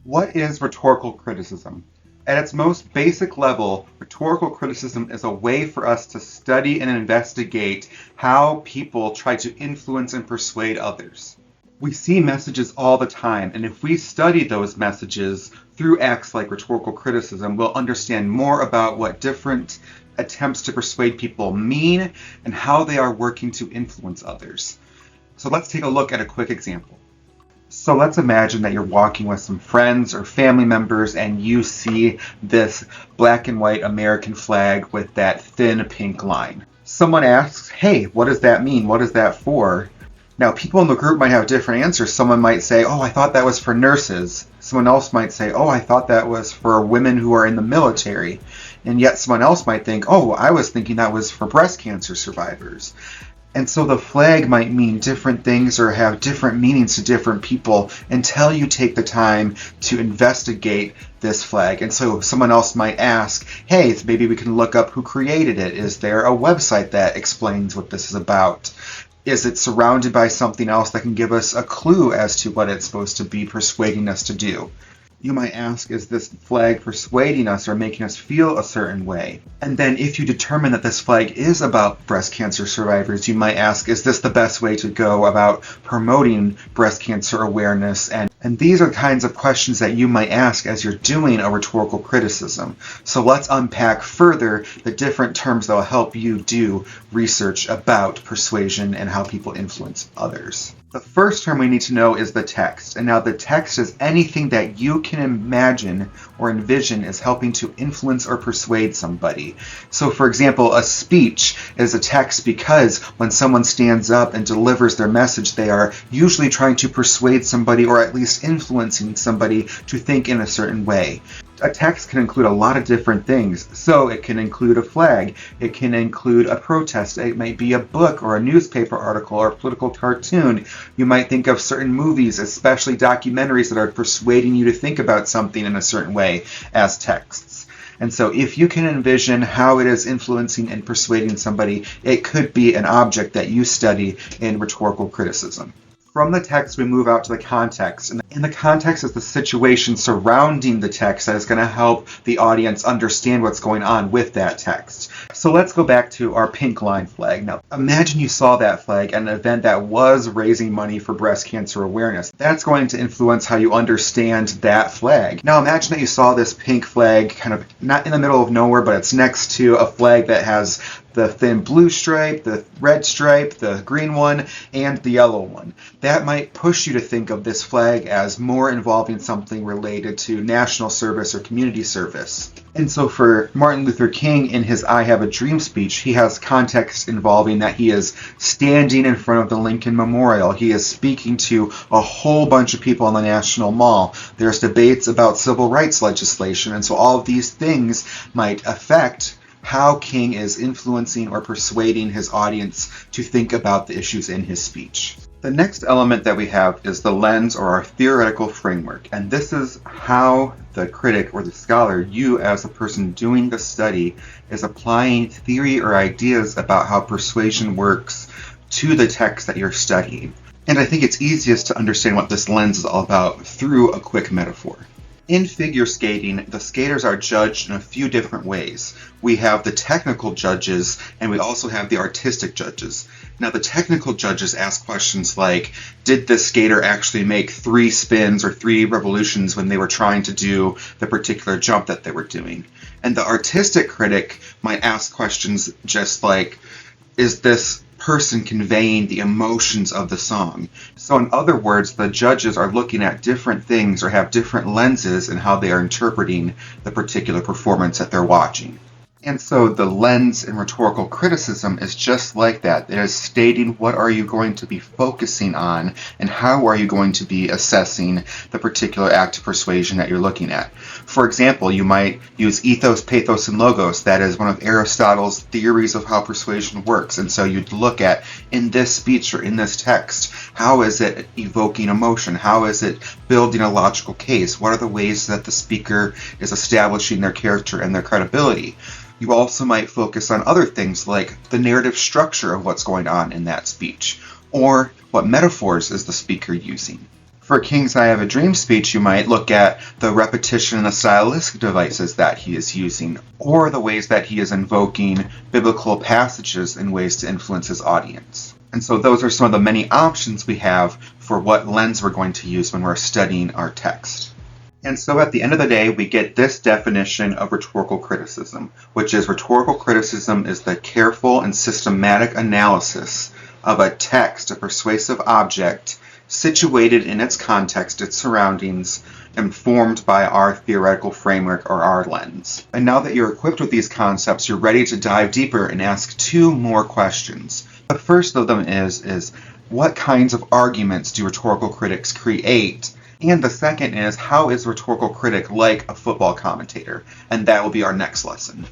What is rhetorical criticism? At its most basic level, rhetorical criticism is a way for us to study and investigate how people try to influence and persuade others. We see messages all the time, and if we study those messages through acts like rhetorical criticism, we'll understand more about what different attempts to persuade people mean and how they are working to influence others. So let's take a look at a quick example. So let's imagine that you're walking with some friends or family members and you see this black and white American flag with that thin pink line. Someone asks, hey, what does that mean? What is that for? Now, people in the group might have different answers. Someone might say, oh, I thought that was for nurses. Someone else might say, oh, I thought that was for women who are in the military. And yet someone else might think, oh, I was thinking that was for breast cancer survivors. And so the flag might mean different things or have different meanings to different people until you take the time to investigate this flag. And so someone else might ask, hey, maybe we can look up who created it. Is there a website that explains what this is about? Is it surrounded by something else that can give us a clue as to what it's supposed to be persuading us to do? You might ask, is this flag persuading us or making us feel a certain way? And then if you determine that this flag is about breast cancer survivors, you might ask, is this the best way to go about promoting breast cancer awareness? And these are the kinds of questions that you might ask as you're doing a rhetorical criticism. So let's unpack further the different terms that will help you do research about persuasion and how people influence others. The first term we need to know is the text. And now the text is anything that you can imagine or envision is helping to influence or persuade somebody. So for example, a speech is a text because when someone stands up and delivers their message, they are usually trying to persuade somebody or at least influencing somebody to think in a certain way. A text can include a lot of different things. So it can include a flag, it can include a protest, it might be a book or a newspaper article or a political cartoon. You might think of certain movies, especially documentaries, that are persuading you to think about something in a certain way as texts. And so if you can envision how it is influencing and persuading somebody, it could be an object that you study in rhetorical criticism. From the text, we move out to the context. And the context is the situation surrounding the text that is going to help the audience understand what's going on with that text. So let's go back to our pink line flag. Now, imagine you saw that flag at an event that was raising money for breast cancer awareness. That's going to influence how you understand that flag. Now, imagine that you saw this pink flag kind of not in the middle of nowhere, but it's next to a flag that has the thin blue stripe, the red stripe, the green one, and the yellow one. That might push you to think of this flag as more involving something related to national service or community service. And so for Martin Luther King in his I Have a Dream speech, he has context involving that he is standing in front of the Lincoln Memorial. He is speaking to a whole bunch of people in the National Mall. There's debates about civil rights legislation, and so all of these things might affect how King is influencing or persuading his audience to think about the issues in his speech. The next element that we have is the lens or our theoretical framework, and this is how the critic or the scholar, you as a person doing the study, is applying theory or ideas about how persuasion works to the text that you're studying. And I think it's easiest to understand what this lens is all about through a quick metaphor. In figure skating, the skaters are judged in a few different ways. We have the technical judges, and we also have the artistic judges. Now, the technical judges ask questions like, did this skater actually make 3 spins or 3 revolutions when they were trying to do the particular jump that they were doing? And the artistic critic might ask questions just like, is this person conveying the emotions of the song? So in other words, the judges are looking at different things or have different lenses in how they are interpreting the particular performance that they're watching. And so the lens in rhetorical criticism is just like that. It is stating what are you going to be focusing on and how are you going to be assessing the particular act of persuasion that you're looking at. For example, you might use ethos, pathos, and logos. That is one of Aristotle's theories of how persuasion works. And so you'd look at, in this speech or in this text, how is it evoking emotion? How is it building a logical case? What are the ways that the speaker is establishing their character and their credibility? You also might focus on other things like the narrative structure of what's going on in that speech, or what metaphors is the speaker using. For For King's I Have a Dream speech, you might look at the repetition and the stylistic devices that he is using, or the ways that he is invoking biblical passages in ways to influence his audience. And so those are some of the many options we have for what lens we're going to use when we're studying our text. And so at the end of the day, we get this definition of rhetorical criticism, which is rhetorical criticism is the careful and systematic analysis of a text, a persuasive object, situated in its context, its surroundings, informed by our theoretical framework or our lens. And now that you're equipped with these concepts, you're ready to dive deeper and ask two more questions. The first of them is what kinds of arguments do rhetorical critics create? And the second is, how is a rhetorical critic like a football commentator? And that will be our next lesson.